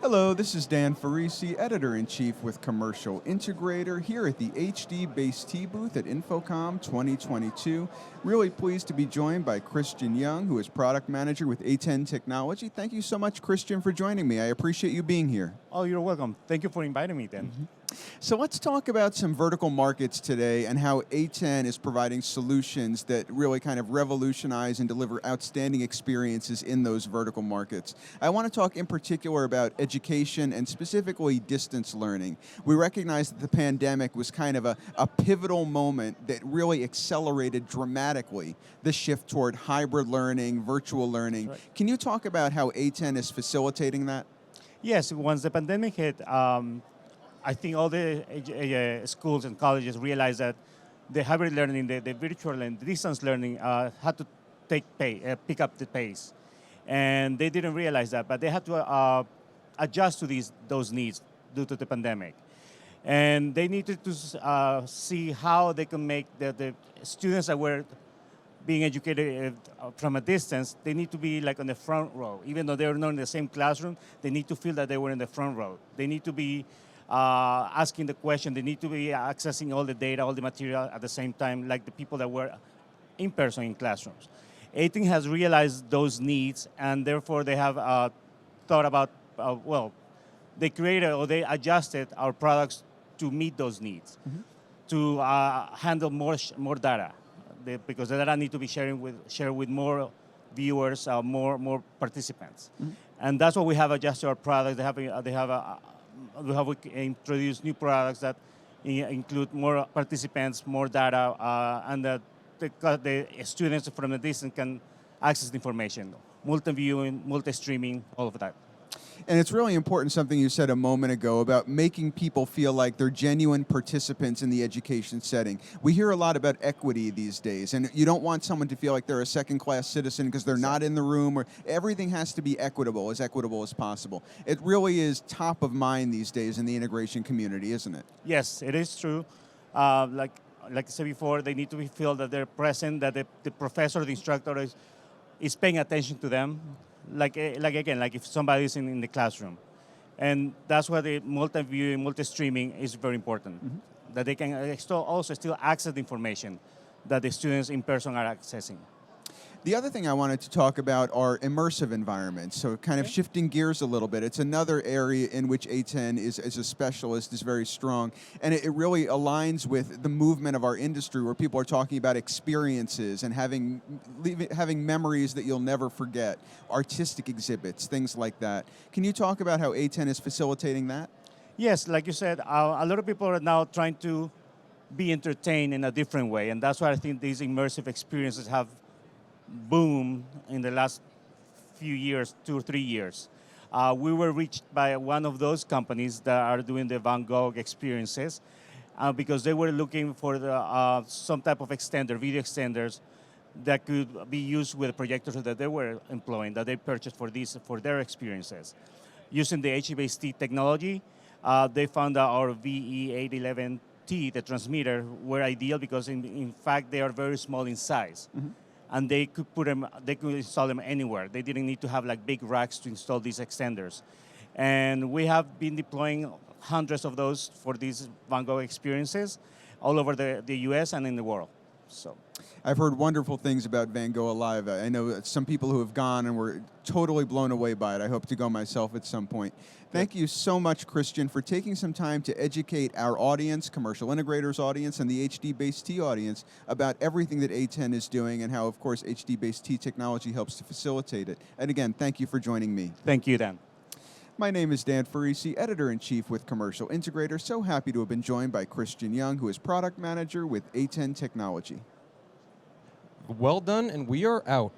Hello, this is Dan Ferrisi, Editor-in-Chief with Commercial Integrator, here at the HDBaseT booth at InfoComm 2022. Really pleased to be joined by Christian Young, who is Product Manager with ATEN Technology. Thank you so much, Christian, for joining me. I appreciate you being here. Oh, you're welcome. Thank you for inviting me, Dan. So let's talk about some vertical markets today and how ATEN is providing solutions that really kind of revolutionize and deliver outstanding experiences in those vertical markets. I want to talk in particular about education and specifically distance learning. We recognize that the pandemic was kind of a pivotal moment that really accelerated dramatically the shift toward hybrid learning, virtual learning. Right. Can you talk about how ATEN is facilitating that? Yes, once the pandemic hit, I think all the schools and colleges realized that the hybrid learning, the virtual and distance learning had to pick up the pace. And they didn't realize that, but they had to adjust to those needs due to the pandemic. And they needed to see how they can make the students that were being educated from a distance, they need to be like on the front row. Even though they're not in the same classroom, they need to feel that they were in the front row. They need to be asking the question, they need to be accessing all the data, all the material at the same time, like the people that were in person in classrooms. ATEN has realized those needs, and therefore they have thought about, they created or they adjusted our products to meet those needs, to handle more data. Because the data need to be shared with more viewers, more participants, and that's what we have adjusted our products. We have introduced new products that include more participants, more data, and that the students from the distance can access the information, multi-viewing, multi-streaming, all of that. And it's really important, something you said a moment ago, about making people feel like they're genuine participants in the education setting. We hear a lot about equity these days, and you don't want someone to feel like they're a second-class citizen because they're not in the room, or everything has to be equitable as possible. It really is top of mind these days in the integration community, isn't it? Yes, it is true. Like I said before, they need to feel that they're present, that the professor, the instructor is paying attention to them. Like if somebody is in the classroom. And that's why the multi-viewing, multi-streaming is very important. That they can also still access the information that the students in person are accessing. The other thing I wanted to talk about are immersive environments, so kind of shifting gears a little bit. It's another area in which ATEN is a specialist, is very strong, and it really aligns with the movement of our industry where people are talking about experiences and having memories that you'll never forget, artistic exhibits, things like that. Can you talk about how ATEN is facilitating that? Yes, like you said, a lot of people are now trying to be entertained in a different way, and that's why I think these immersive experiences have boom in the last few years, 2 or 3 years. We were reached by one of those companies that are doing the Van Gogh experiences because they were looking for some type of extender, video extenders that could be used with the projectors that they were employing, that they purchased for their experiences. Using the HDBaseT technology, they found that our VE811T, the transmitter, were ideal because in fact they are very small in size. And they could install them anywhere. They didn't need to have like big racks to install these extenders. And we have been deploying hundreds of those for these Van Gogh experiences all over the US and in the world. So, I've heard wonderful things about Van Gogh Alive. I know some people who have gone and were totally blown away by it. I hope to go myself at some point. Thank you so much, Christian, for taking some time to educate our audience, Commercial Integrators audience, and the HDBaseT audience about everything that ATEN is doing and how, of course, HDBaseT technology helps to facilitate it. And again, thank you for joining me. thank you, Dan. My name is Dan Ferrisi, Editor-in-Chief with Commercial Integrator. So happy to have been joined by Christian Young, who is Product Manager with ATEN Technology. Well done, and we are out.